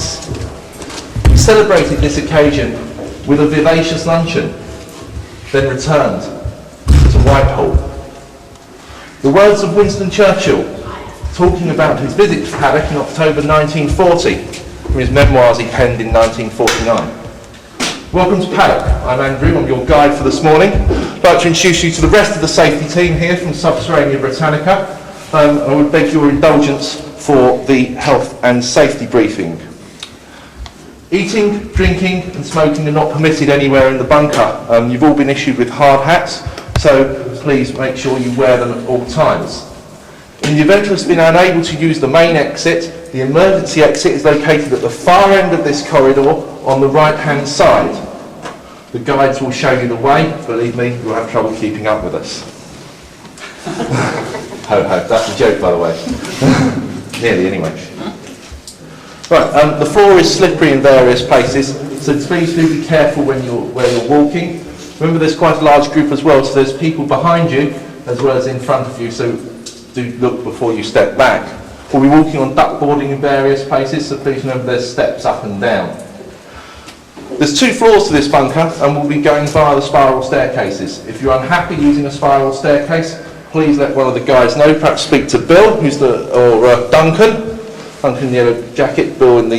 months. We celebrated this occasion with a vivacious luncheon, then returned to Whitehall. The words of Winston Churchill, talking about his visit to Paddock in October 1940, from his memoirs he penned in 1949. Welcome to Paddock. I'm Andrew, I'm your guide for this morning. I'd like to introduce you to the rest of the safety team here from Subterranea Britannica. I would beg your indulgence for the health and safety briefing. Eating, drinking and smoking are not permitted anywhere in the bunker. You've all been issued with hard hats, so please make sure you wear them at all times. In the event of us being unable to use the main exit, the emergency exit is located at the far end of this corridor on the right-hand side. The guides will show you the way. Believe me, you'll have trouble keeping up with us. Ho ho, that's a joke by the way. Nearly anyway. Right, the floor is slippery in various places, so please do be careful where you're walking. Remember there's quite a large group as well, so there's people behind you as well as in front of you, so do look before you step back. We'll be walking on duckboarding in various places, so please remember there's steps up and down. There's 2 floors to this bunker, and we'll be going via the spiral staircases. If you're unhappy using a spiral staircase, please let one of the guys know. Perhaps speak to Bill, or Duncan in the yellow jacket, Bill in the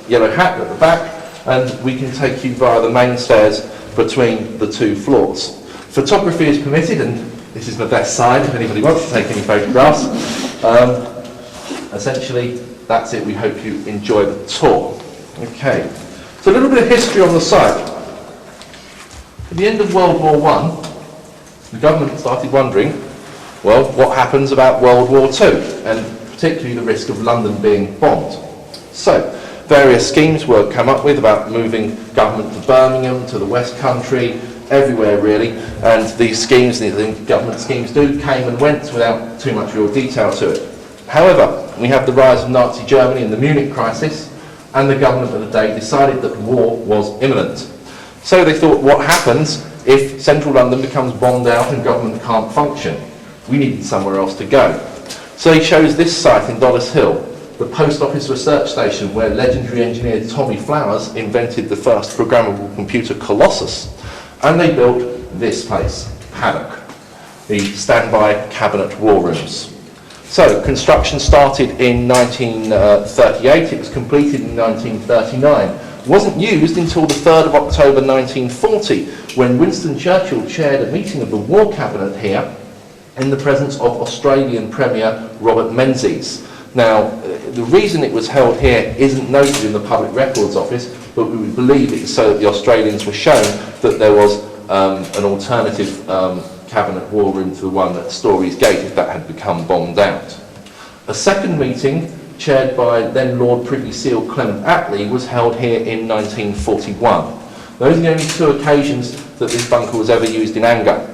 yellow hat at the back, and we can take you via the main stairs between the 2 floors. Photography is permitted, and this is my best side if anybody wants to take any photographs. Essentially, that's it. We hope you enjoy the tour. Okay, so a little bit of history on the site. At the end of World War I, the government started wondering, well, what happens about World War II, and particularly the risk of London being bombed. So, various schemes were come up with about moving government to Birmingham, to the West Country, everywhere really, and these schemes, the government schemes came and went without too much real detail to it. However, we have the rise of Nazi Germany and the Munich crisis, and the government of the day decided that war was imminent. So they thought, what happens if central London becomes bombed out and government can't function? We needed somewhere else to go. So he chose this site in Dollis Hill, the post office research station where legendary engineer Tommy Flowers invented the first programmable computer Colossus. And they built this place, Paddock, the standby cabinet war rooms. So construction started in 1938, it was completed in 1939. It wasn't used until the 3rd of October 1940, when Winston Churchill chaired a meeting of the War Cabinet here in the presence of Australian Premier Robert Menzies. Now, the reason it was held here isn't noted in the Public Records Office, but we believe it's so that the Australians were shown that there was an alternative cabinet war room to the one at Storey's Gate if that had become bombed out. A second meeting, chaired by then Lord Privy Seal Clement Attlee, was held here in 1941. Those are the only 2 occasions that this bunker was ever used in anger.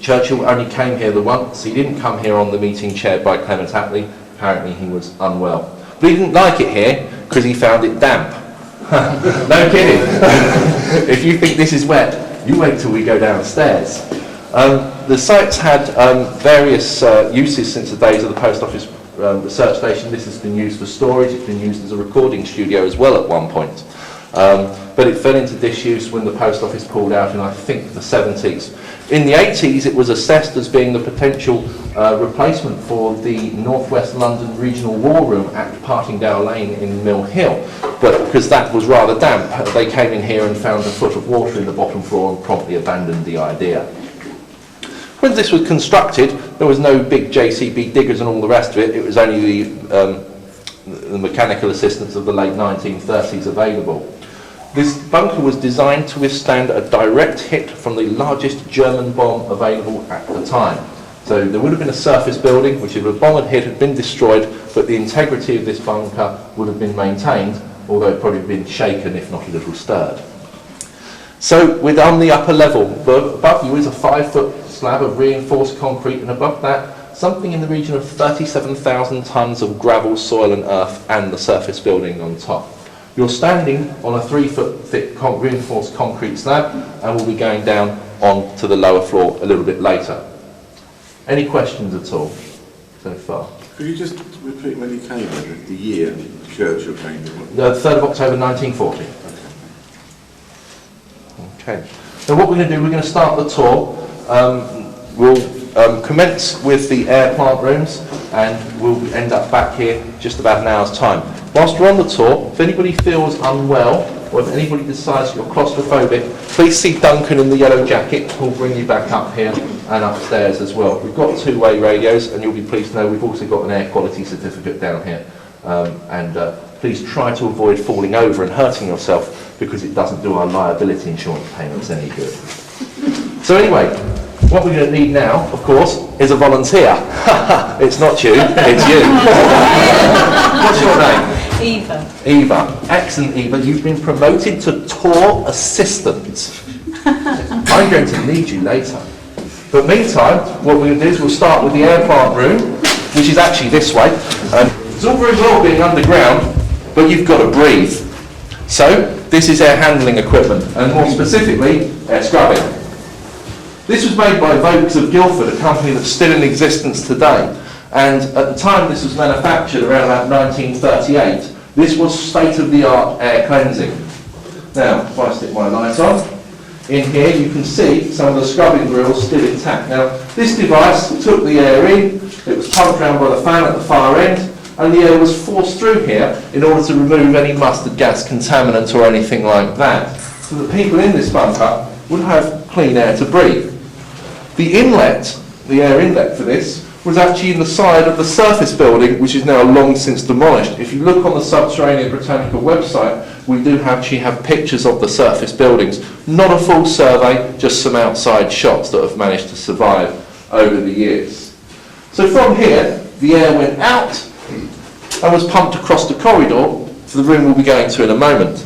Churchill only came here the once. He didn't come here on the meeting chaired by Clement Attlee. Apparently he was unwell. But he didn't like it here because he found it damp. No kidding. If you think this is wet, you wait till we go downstairs. The site's had various uses since the days of the post office research station. This has been used for storage, it's been used as a recording studio as well at one point. But it fell into disuse when the post office pulled out in, I think, the 70s. In the 80s, it was assessed as being the potential replacement for the North West London Regional War Room at Partingdale Lane in Mill Hill. But because that was rather damp, they came in here and found a foot of water in the bottom floor and promptly abandoned the idea. When this was constructed, there was no big JCB diggers and all the rest of it. It was only the mechanical assistance of the late 1930s available. This bunker was designed to withstand a direct hit from the largest German bomb available at the time. So there would have been a surface building, which if a bomb had hit had been destroyed, but the integrity of this bunker would have been maintained, although it probably been shaken, if not a little stirred. So we're on the upper level. Above you is a 5-foot slab of reinforced concrete, and above that, something in the region of 37,000 tonnes of gravel, soil and earth, and the surface building on top. You're standing on a 3-foot thick reinforced concrete slab, and we'll be going down on to the lower floor a little bit later. Any questions at all so far? Could you just repeat when you came here, the year Churchill came here? The 3rd of October 1940. Okay. Now what we're going to do, we're going to start the tour. We'll commence with the air plant rooms and we'll end up back here just about an hour's time. Whilst we're on the tour, if anybody feels unwell or if anybody decides you're claustrophobic, please see Duncan in the yellow jacket who'll bring you back up here and upstairs as well. We've got two-way radios and you'll be pleased to know we've also got an air quality certificate down here. Please try to avoid falling over and hurting yourself because it doesn't do our liability insurance payments any good. So anyway, what we're going to need now, of course, is a volunteer. It's not you, it's you. What's your name? Eva. Eva. Excellent, Eva. You've been promoted to tour assistant. I'm going to need you later. But meantime, what we're going to do is we'll start with the air plant room, which is actually this way. It's all very well being underground, but you've got to breathe. So, this is air handling equipment, and more specifically, air scrubbing. This was made by Vokes of Guildford, a company that's still in existence today. And at the time this was manufactured, around about 1938, this was state-of-the-art air cleansing. Now, if I stick my light on, in here you can see some of the scrubbing grills still intact. Now, this device took the air in, it was pumped around by the fan at the far end, and the air was forced through here in order to remove any mustard gas contaminant or anything like that. So the people in this bunker would have clean air to breathe. The inlet, the air inlet for this, was actually in the side of the surface building, which is now long since demolished. If you look on the Subterranea Britannica website, we do actually have pictures of the surface buildings. Not a full survey, just some outside shots that have managed to survive over the years. So from here, the air went out and was pumped across the corridor to the room we'll be going to in a moment.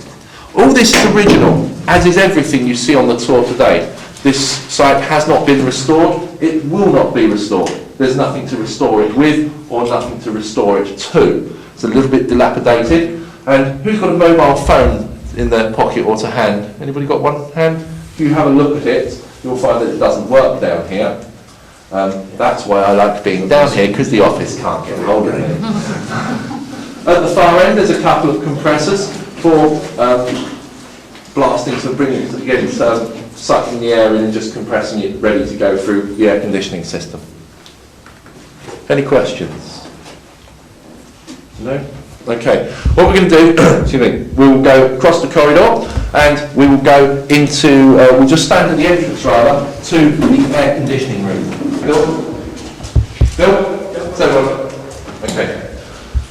All this is original, as is everything you see on the tour today. This site has not been restored, it will not be restored. There's nothing to restore it with or nothing to restore it to. It's a little bit dilapidated. And who's got a mobile phone in their pocket or to hand? Anybody got one hand? If you have a look at it, you'll find that it doesn't work down here. That's why I like being down here, because the office can't get hold of it. At the far end there's a couple of compressors for blasting, so bringing it again, so sucking the air in and just compressing it, ready to go through the air conditioning system. Any questions? No? Okay. What we're going to do, excuse me, we will go across the corridor and we will go into, we'll just stand at the entrance rather, to the air conditioning room. Bill? Bill? So, okay.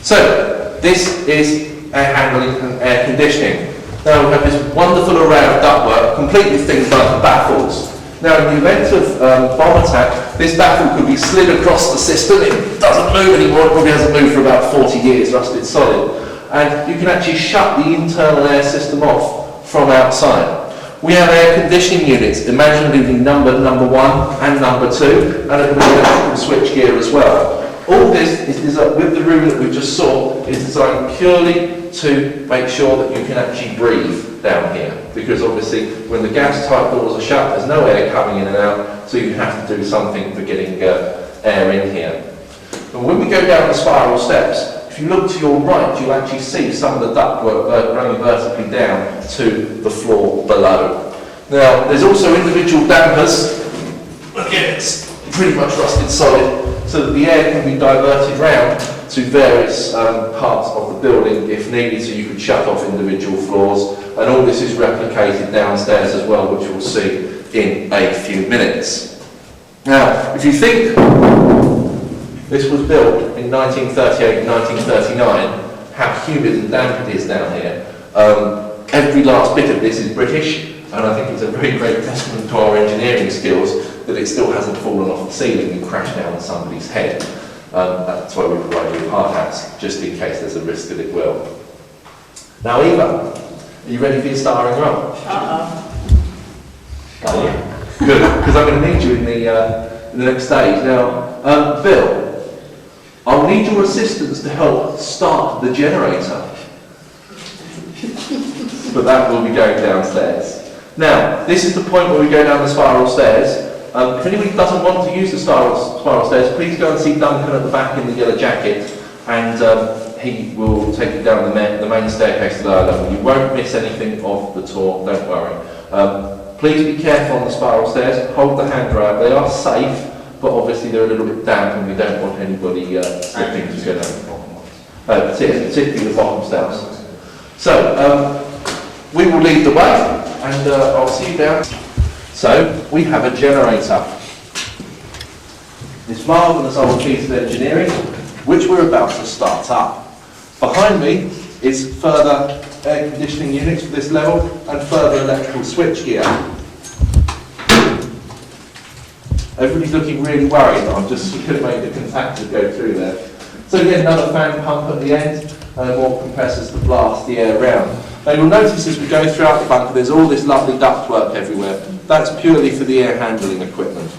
So, this is air handling and air conditioning. Now we have this wonderful array of ductwork, complete with things like baffles. Now in the event of bomb attack, this baffle could be slid across the system. It doesn't move anymore, it probably hasn't moved for about 40 years, rusted solid. And you can actually shut the internal air system off from outside. We have air conditioning units, imaginably numbered number 1 and number 2, and an electrical switch gear as well. All this is with the room that we just saw, is designed purely to make sure that you can actually breathe down here. Because obviously when the gas tight doors are shut, there's no air coming in and out, so you have to do something for getting air in here. And when we go down the spiral steps, if you look to your right, you'll actually see some of the ductwork running vertically down to the floor below. Now, there's also individual dampers. Again, it's pretty much rusted solid, so that the air can be diverted round to various parts of the building if needed, so you can shut off individual floors. And all this is replicated downstairs as well, which we'll see in a few minutes. Now, if you think this was built in 1938, 1939, how humid and damp it is down here. Every last bit of this is British, and I think it's a very great testament to our engineering skills that it still hasn't fallen off the ceiling and crashed down on somebody's head. That's why we provide you with hard hats, just in case there's a risk that it will. Now Eva, are you ready for your starring role? Good, because I'm going to need you in the next stage. Now, Bill, I'll need your assistance to help start the generator. But that will be going downstairs. Now, this is the point where we go down the spiral stairs. If anybody doesn't want to use the spiral stairs, please go and see Duncan at the back in the yellow jacket, and he will take you down the main staircase to the lower level. You won't miss anything of the tour, don't worry. Please be careful on the spiral stairs, hold the handrail. They are safe, but obviously they're a little bit damp and we don't want anybody slipping to go down the bottom ones. Particularly the bottom steps. So, we will lead the way, and I'll see you down. So, we have a generator. This marvellous old piece of engineering, which we're about to start up. Behind me is further air conditioning units for this level and further electrical switchgear. Everybody's looking really worried that I've just couldn't make the contactor go through there. So again, another fan pump at the end, more compressors to blast the air around. Now you'll notice as we go throughout the bunker there's all this lovely ductwork everywhere. That's purely for the air handling equipment.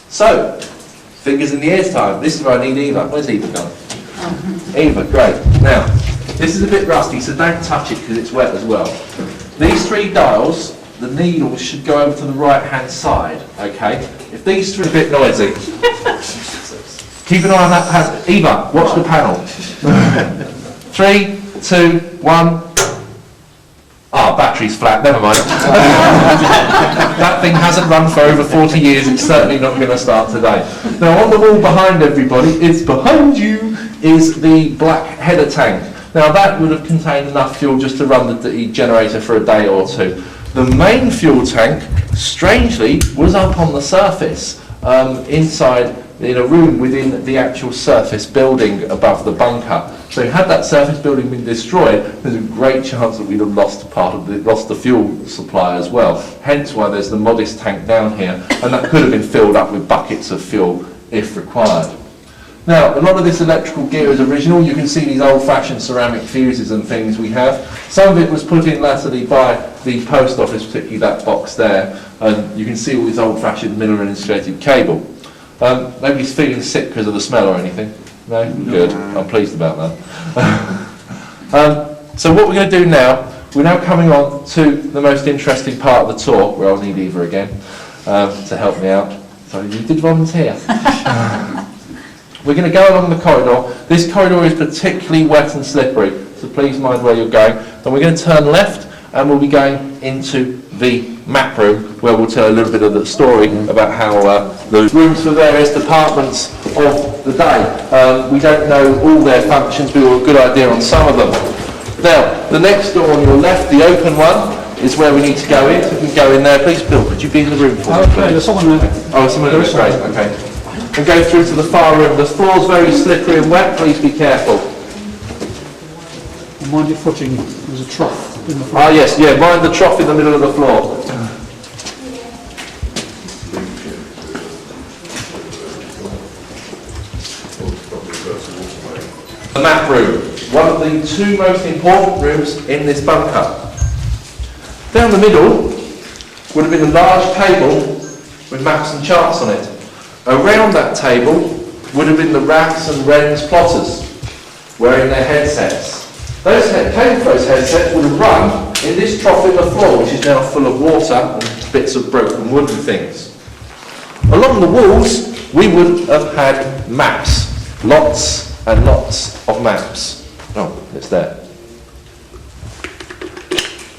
So, fingers in the ears time. This is where I need Eva. Where's Eva gone? Eva, great. Now, this is a bit rusty, so don't touch it because it's wet as well. These three dials, the needles should go over to the right-hand side, okay? If these three are a bit noisy, keep an eye on that panel. Eva, watch the panel. 3, 2, 1. Ah, battery's flat, never mind. That thing hasn't run for over 40 years, it's certainly not going to start today. Now on the wall behind everybody, it's behind you, is the black header tank. Now that would have contained enough fuel just to run the generator for a day or two. The main fuel tank, strangely, was up on the surface, inside in a room within the actual surface building above the bunker. So had that surface building been destroyed, there's a great chance that we'd have lost lost the fuel supply as well. Hence why there's the modest tank down here, and that could have been filled up with buckets of fuel if required. Now, a lot of this electrical gear is original. You can see these old-fashioned ceramic fuses and things we have. Some of it was put in latterly by the post office, particularly that box there, and you can see all this old-fashioned Miller insulated cable. Nobody's feeling sick because of the smell or anything? No? Good. I'm pleased about that. So what we're going to do now, we're now coming on to the most interesting part of the tour, where I'll need Eva again to help me out. So you did volunteer. We're going to go along the corridor. This corridor is particularly wet and slippery, so please mind where you're going. And we're going to turn left, and we'll be going into the map room, where we'll tell a little bit of the story about how the rooms for various departments of the day. We don't know all their functions, but we've got a good idea on some of them. Now, the next door on your left, the open one, is where we need to go in. So we can go in there. Please, Bill, could you be in the room for me, please? There's someone there. Oh, someone there, great, okay. And go through to the far room. The floor's very slippery and wet, please be careful. Mind your footing, there's a trough in the Ah yes, yeah, mind the trough in the middle of the floor. The map room, one of the two most important rooms in this bunker. Down the middle would have been a large table with maps and charts on it. Around that table would have been the rats and wrens plotters wearing their headsets. Those headsets would have run in this trough in the floor, which is now full of water and bits of broken wood and things. Along the walls, we would have had maps, lots and lots of maps. Oh, it's there.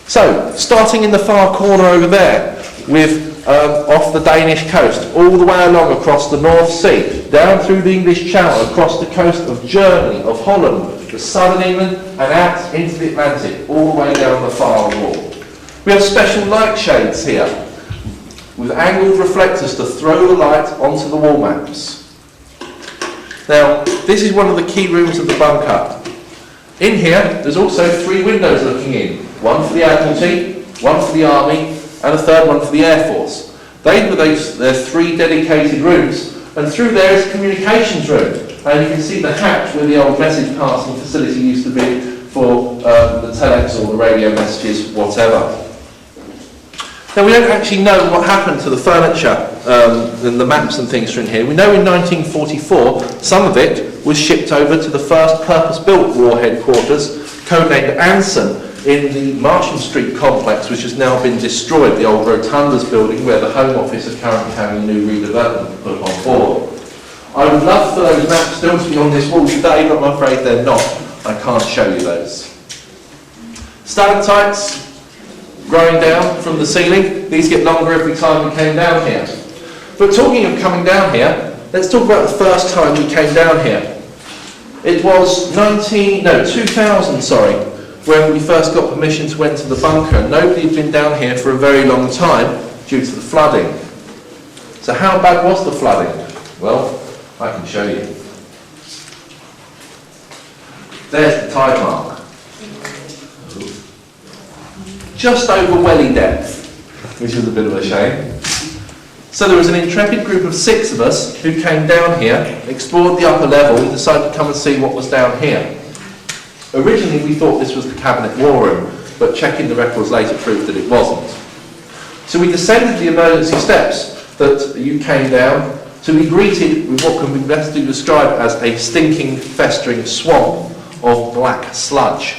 So, starting in the far corner over there, with off the Danish coast, all the way along across the North Sea, down through the English Channel, across the coast of Germany, of Holland, the southern England, and out into the Atlantic, all the way down the far wall. We have special light shades here, with angled reflectors to throw the light onto the wall maps. Now, this is one of the key rooms of the bunker. In here, there's also 3 windows looking in. One for the Admiralty, one for the Army, and a third one for the Air Force. They're 3 dedicated rooms, and through there is a communications room. And you can see the hatch where the old message passing facility used to be for the telex or the radio messages, whatever. Now, we don't actually know what happened to the furniture and the maps and things from here. We know in 1944 some of it was shipped over to the first purpose-built war headquarters, codenamed Anson, in the Martlesham Street complex, which has now been destroyed, the old Rotunda's building, where the Home Office are currently having a new redevelopment put on board. I would love for those maps still to be on this wall today, but I'm afraid they're not. I can't show you those. Stalactites growing down from the ceiling. These get longer every time we came down here. But talking of coming down here, let's talk about the first time we came down here. It was 2000, when we first got permission to enter the bunker. Nobody had been down here for a very long time due to the flooding. So how bad was the flooding? Well, I can show you. There's the tide mark. Just over welly depth, which is a bit of a shame. So there was an intrepid group of 6 of us who came down here, explored the upper level and decided to come and see what was down here. Originally we thought this was the Cabinet War Room, but checking the records later proved that it wasn't. So we descended the emergency steps that you came down to be greeted with what can be best described as a stinking, festering swamp of black sludge.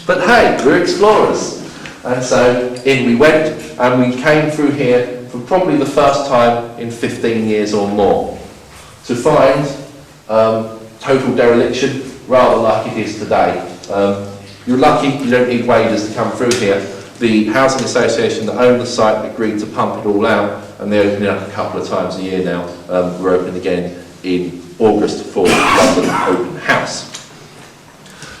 But hey, we're explorers. And so in we went, and we came through here for probably the first time in 15 years or more to find total dereliction, rather like it is today. You're lucky you don't need waders to come through here. The housing association that owned the site agreed to pump it all out, and they open it up a couple of times a year now. We're open again in August for London Open House.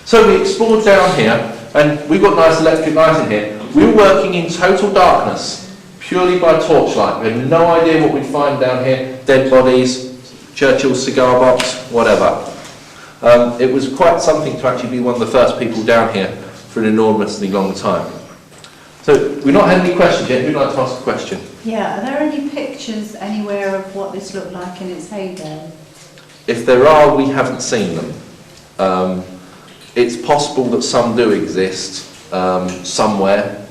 So we explored down here, and we've got nice electric light in here. We were working in total darkness, purely by torchlight. We had no idea what we'd find down here. Dead bodies, Churchill's cigar box, whatever. It was quite something to actually be one of the first people down here for an enormously long time. So we've not had any questions yet. Who'd like to ask a question? Yeah, are there any pictures anywhere of what this looked like in its heyday? If there are, we haven't seen them. It's possible that some do exist somewhere.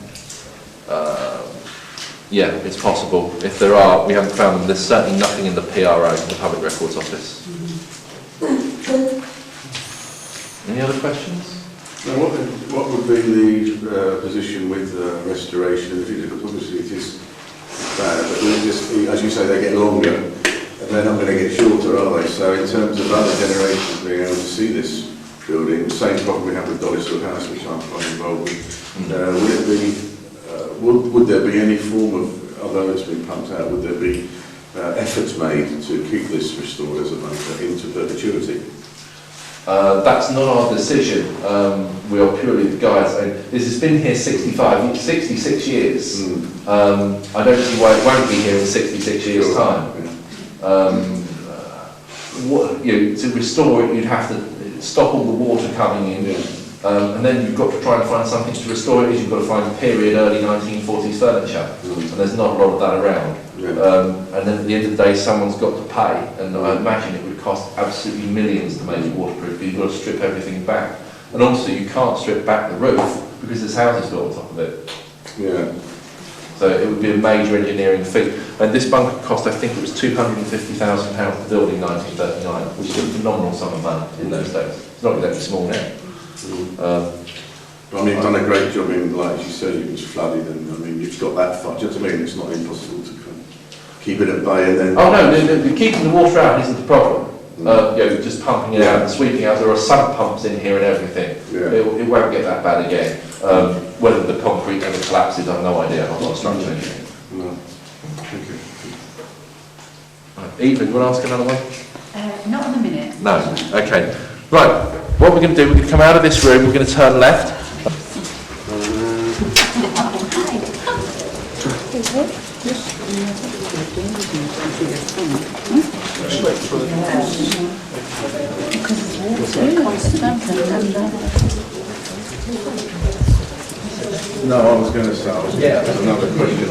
Yeah, it's possible. If there are, we haven't found them. There's certainly nothing in the PRO, the Public Records Office. Any other questions? Now, what would be the position with restoration? Obviously it is bad, but just, as you say, they get longer, and they're not going to get shorter, are they? So in terms of other generations being able to see this building, the same problem we have with Dollis Hill House, which I'm quite involved with, would there be any form of, although it's been pumped out, would there be efforts made to keep this restored as a bunker into perpetuity? That's not our decision. We are purely the guides. And this has been here 66 years. I don't see why it won't be here in 66 years' time. To restore it, you'd have to stop all the water coming in, and then you've got to try and find something to restore it. You've got to find period early 1940s furniture, and there's not a lot of that around. And then at the end of the day, someone's got to pay, and I imagine it would cost absolutely millions to make it waterproof. You've got to strip everything back, and also you can't strip back the roof because there's houses built on top of it. So it would be a major engineering feat. And this bunker cost, I think it was £250,000 to build in 1939, which is a phenomenal sum of money in those days. It's not exactly small now. But I mean, you've done a great job in, like you said, it was flooded, and I mean, you've got that far. Do you know what I mean? It's not impossible to keep it at bay and then... Oh no, keeping the water out isn't the problem. Just pumping it out and sweeping out. There are sump pumps in here and everything. It won't get that bad again. Whether the concrete ever collapses, I've no idea. I'm not a structural engineer. No. Thank you. Eva, do you want to ask another one? Not in a minute. No. Okay. Right. What we're going to do, we're going to come out of this room, we're going to turn left. No, I was going to say, that's another question.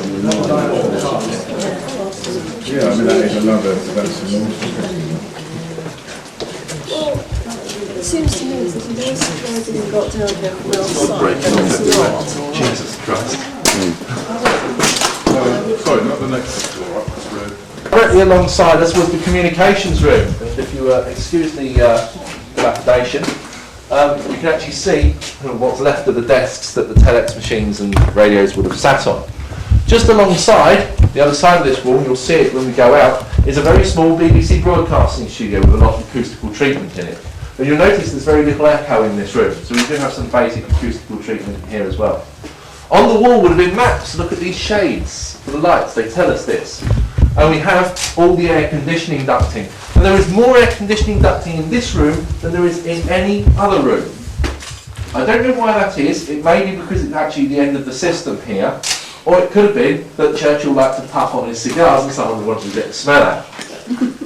Yeah, I mean, that's an awesome question. It seems to me that if no surprising got down here from outside, then it's not. Jesus Christ. Sorry, not the next floor up this road. Directly alongside us was the communications room. If you excuse the dilapidation. you can actually see what's left of the desks that the telex machines and radios would have sat on. Just alongside, the other side of this wall, you'll see it when we go out, is a very small BBC broadcasting studio with a lot of acoustical treatment in it. But you'll notice there's very little echo in this room, so we do have some basic acoustical treatment here as well. On the wall would have been maps. Look at these shades for the lights, they tell us this. And we have all the air conditioning ducting. And there is more air conditioning ducting in this room than there is in any other room. I don't know why that is. It may be because it's actually the end of the system here, or it could have been that Churchill liked to puff on his cigars and someone wanted to get the smell out.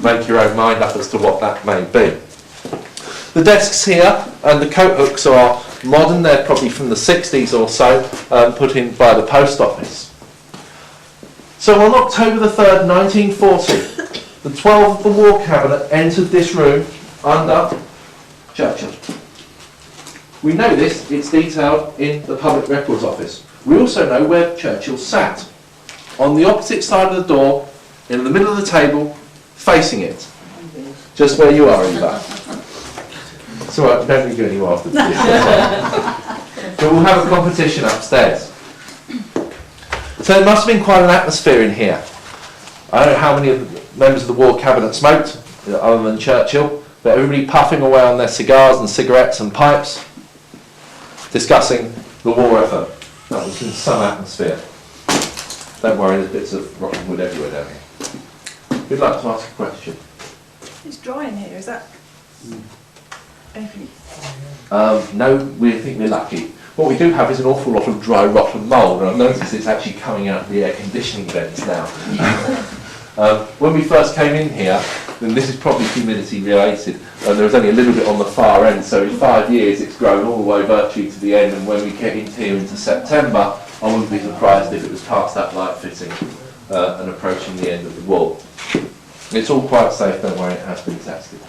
Make your own mind up as to what that may be. The desks here and the coat hooks are modern. They're probably from the 60s or so, put in by the post office. So on October the 3rd, 1940, the 12 of the War Cabinet entered this room under Churchill. We know this, it's detailed in the Public Records Office. We also know where Churchill sat. On the opposite side of the door, in the middle of the table, facing it. Just where you are, Eva. It's alright, we don't need you anymore. But we'll have a competition upstairs. So there must have been quite an atmosphere in here. I don't know how many of the members of the War Cabinet smoked, other than Churchill, but everybody puffing away on their cigars and cigarettes and pipes, discussing the war effort. That was in some atmosphere. Don't worry, there's bits of rotten wood everywhere down here. Who'd like to ask a question? It's dry in here, is that? Anything? No, we think we're lucky. What we do have is an awful lot of dry, rotten mould, and I've noticed it's actually coming out of the air conditioning vents now. When we first came in here, and this is probably humidity related, there was only a little bit on the far end, so in 5 years it's grown all the way virtually to the end, and when we get into here into September, I wouldn't be surprised if it was past that light fitting and approaching the end of the wall. It's all quite safe, don't worry, it has been tested.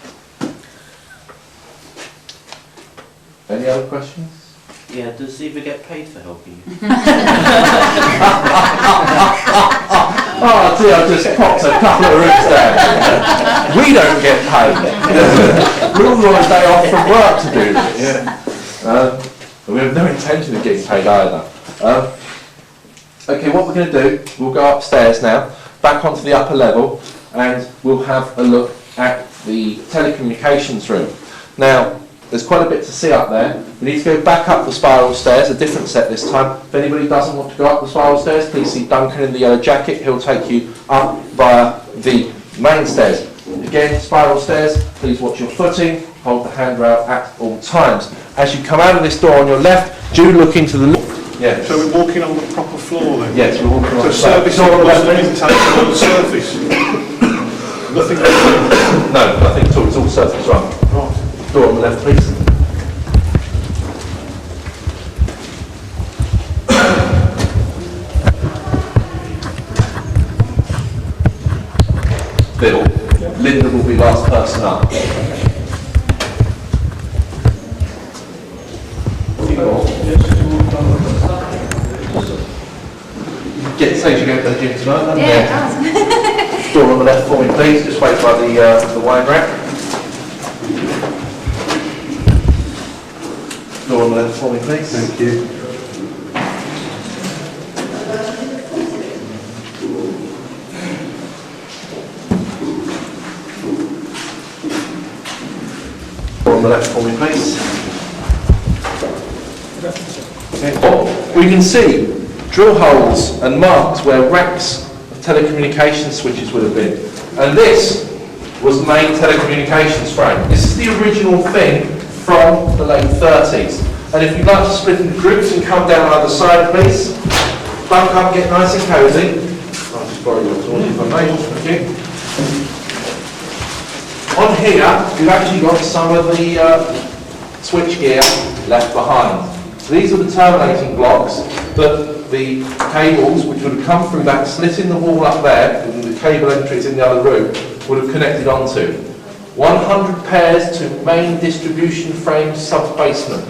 Any other questions? Yeah, does Eva get paid for helping you? Oh dear, I just popped a couple of rooms there. We don't get paid. We're all on a day off from work to do this. We have no intention of getting paid either. Okay, what we're going to do, we'll go upstairs now, back onto the upper level, and we'll have a look at the telecommunications room. Now, there's quite a bit to see up there. We need to go back up the spiral stairs, a different set this time. If anybody doesn't want to go up the spiral stairs, please see Duncan in the yellow jacket. He'll take you up via the main stairs. Again, spiral stairs, please watch your footing, hold the handrail at all times. As you come out of this door on your left, do look into the... Yes. So we're walking on the proper floor then? Yes, we're walking on the surface floor. on the surface? Nothing else? No, nothing at all. It's all surface run. Right. Door on the left, please. Bill, Linda will be last person up. Get so you go to the gym tonight, Yeah, it does. Door on the left for me, please. Just wait by the wine rack. Door on the left for me, please. Thank you. Door on the left for me, please. Okay. Oh, we can see drill holes and marks where racks of telecommunications switches would have been. And this was the main telecommunications frame. This is the original thing from the late 30s. And if you'd like to split into groups and come down either side, please. Bunk up, get nice and cosy. I'll just borrow your tools if I may. Thank you. On here, we've actually got some of the switch gear left behind. So these are the terminating blocks that the cables, which would have come through that slit in the wall up there, and the cable entries in the other room, would have connected onto. 100 pairs to main distribution frame sub-basement.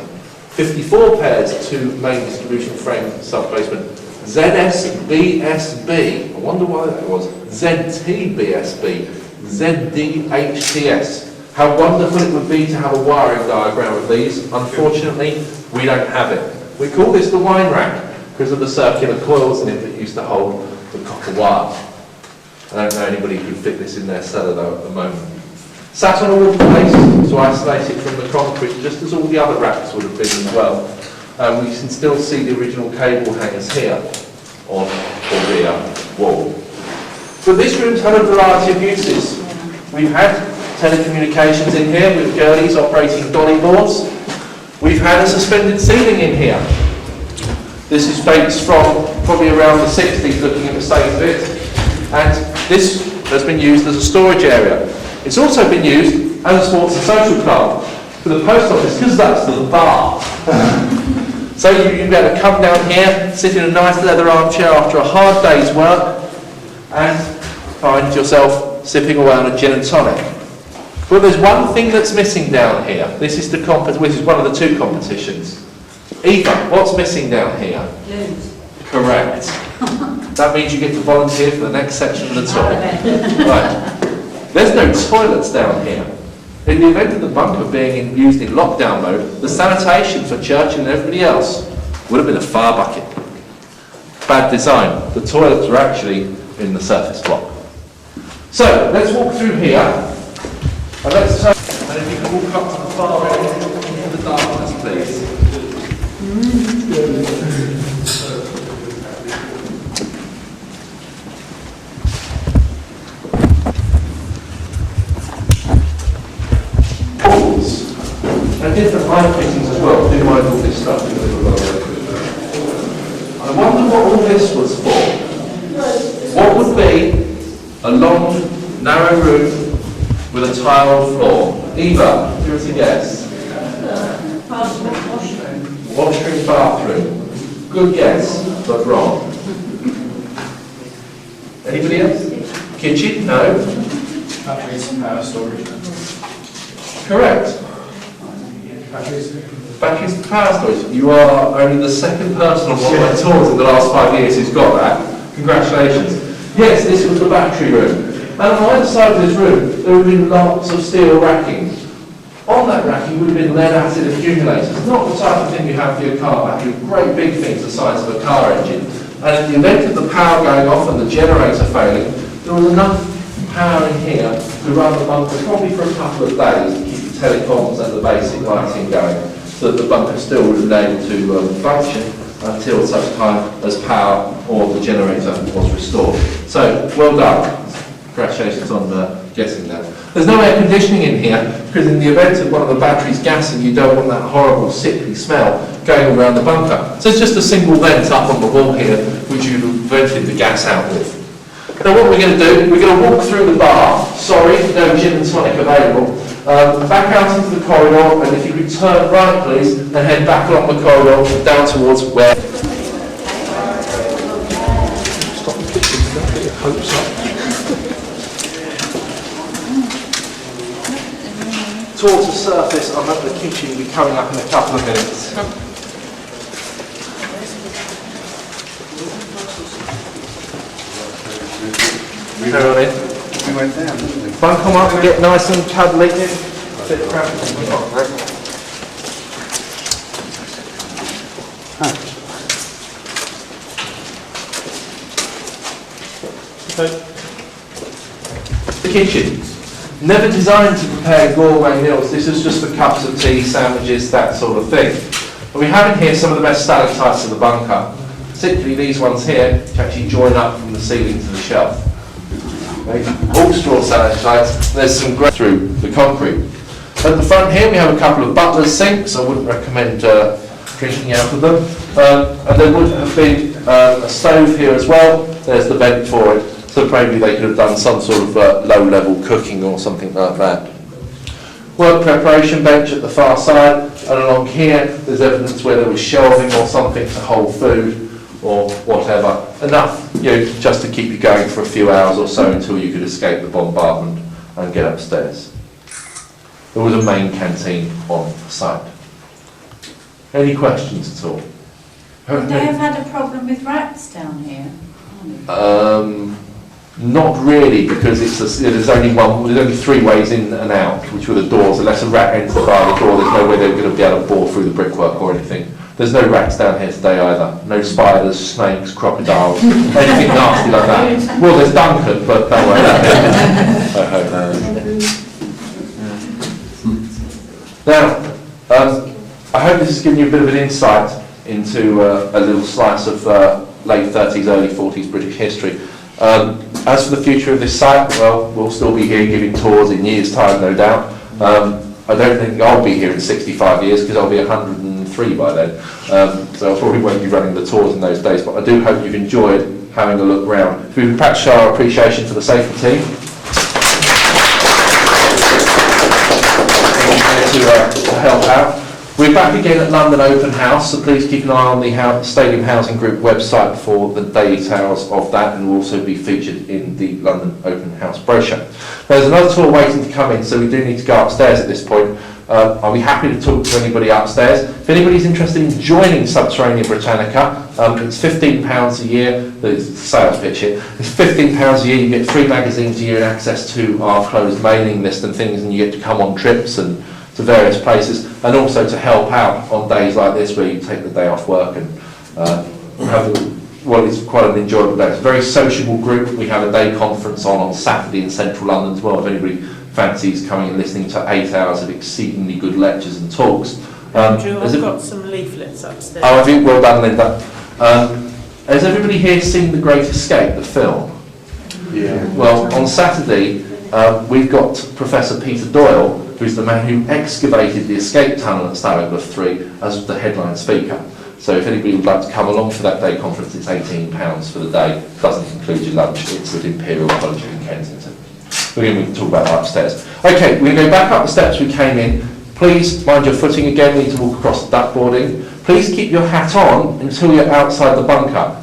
54 pairs to main distribution frame sub-basement. ZSBSB, I wonder why that was. ZTBSB, ZDHTS. How wonderful it would be to have a wiring diagram of these. Unfortunately, we don't have it. We call this the wine rack because of the circular coils in it that used to hold the copper wire. I don't know anybody who could fit this in their cellar though at the moment. Sat on a wooden base to isolate it from the concrete, just as all the other racks would have been as well. We can still see the original cable hangers here on the rear wall. So this room's had a variety of uses. We've had telecommunications in here with girlies operating dolly boards. We've had a suspended ceiling in here. This is dates from probably around the 60s, looking at the state of it. And this has been used as a storage area. It's also been used as a sports and social club for the post office, because that's the bar. So you'd be able to come down here, sit in a nice leather armchair after a hard day's work, and find yourself sipping away on a gin and tonic. But there's one thing that's missing down here. This is the which is one of the two competitions. Eva, what's missing down here? Loons. Correct. That means you get to volunteer for the next section of the tour. Right. There's no toilets down here. In the event of the bunker being used in lockdown mode, the sanitation for Churchill and everybody else would have been a fire bucket. Bad design. The toilets were actually in the surface block. So, let's walk through here. And let's and if you can walk up to the far end into the darkness, please. And different line fittings as well. Do mind all this stuff. I wonder what all this was for. What would be a long, narrow room with a tiled floor? Eva, give us a guess. Washroom, bathroom. Good guess, but wrong. Anybody else? Kitchen? No. Batteries, power storage. Correct. Batteries and power storage. You are only the second person on one of my tours in the last 5 years who's got that. Congratulations. Yes, this was the battery room. And on either side of this room, there would have been lots of steel racking. On that racking would have been lead acid accumulators. Not the type of thing you have for your car battery, great big things the size of a car engine. And in the event of the power going off and the generator failing, there was enough power in here to run the bunker probably for a couple of days to keep the telecoms and the basic lighting going, so that the bunker still would have been able to function until such time as power or the generator was restored. So, well done. Congratulations on guessing that. There's no air conditioning in here, because in the event of one of the batteries gassing, you don't want that horrible sickly smell going around the bunker. So it's just a single vent up on the wall here, which you vented the gas out with. Now what we're going to do, we're going to walk through the bar. Sorry, no gin and tonic available. Back out into the corridor, and if you could turn right please, and head back along the corridor down towards where... Stop the kitchen, don't get your hopes up. Towards the surface, I'm at the kitchen, will be coming up in a couple of minutes. We go on in. We went down, didn't we? Bunk them up and get nice and cuddly. Bit cramped. The kitchen. Never designed to prepare gourmet meals. This is just for cups of tea, sandwiches, that sort of thing. But we have in here some of the best stalactites of the bunker. Particularly these ones here, which actually join up from the ceiling to the shelf. Okay. All straw stalactites. There's some great through the concrete. At the front here we have a couple of butler's sinks. I wouldn't recommend drinking out of them. And there would have been a stove here as well. There's the vent for it. So probably they could have done some sort of low-level cooking or something like that. Work preparation bench at the far side, and along here there's evidence where there was shelving or something to hold food or whatever. Enough, just to keep you going for a few hours or so until you could escape the bombardment and get upstairs. There was a main canteen on site. Any questions at all? Would they have had a problem with rats down here? Not really, because there's only three ways in and out, which were the doors. Unless a rat enters by the door, there's no way they're going to be able to bore through the brickwork or anything. There's no rats down here today either. No spiders, snakes, crocodiles, anything nasty like that. Well, there's Duncan, but don't worry about it. Now, I hope this has given you a bit of an insight into a little slice of late 30s, early 40s British history. As for the future of this site, well, we'll still be here giving tours in years' time, no doubt. I don't think I'll be here in 65 years because I'll be 103 by then. So I probably won't be running the tours in those days, but I do hope you've enjoyed having a look round. If we would perhaps show our appreciation for the safety team. To help out. We're back again at London Open House, so please keep an eye on the Stadium Housing Group website for the details of that, and will also be featured in the London Open House brochure. There's another tour waiting to come in, so we do need to go upstairs at this point. I'll be happy to talk to anybody upstairs. If anybody's interested in joining Subterranea Britannica, it's £15 a year. It's a sales pitch here. It's £15 a year. You get 3 magazines a year and access to our closed mailing list and things, and you get to come on trips and to various places, and also to help out on days like this where you take the day off work and have it's quite an enjoyable day. It's a very sociable group. We have a day conference on Saturday in central London as well, if anybody fancies coming and listening to 8 hours of exceedingly good lectures and talks. Andrew, I've got some leaflets upstairs. Oh, I think well done, Linda. Has everybody here seen The Great Escape, the film? Yeah. Well, on Saturday, we've got Professor Peter Doyle, who's the man who excavated the escape tunnel at Stalagler 3, as the headline speaker. So if anybody would like to come along for that day conference, it's £18 for the day. Doesn't include your lunch. It's at Imperial College in Kensington. We can talk about that upstairs. Okay, we're going to go back up the steps we came in. Please mind your footing again. We need to walk across the duckboarding. Please keep your hat on until you're outside the bunker.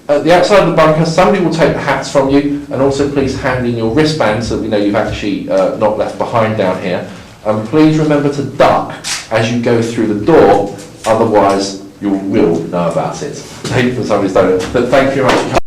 At the outside of the bunker, somebody will take the hats from you, and also please hand in your wristbands so that we know you've actually not left behind down here. And please remember to duck as you go through the door, otherwise you will know about it. Somebody's done it. But thank you very much.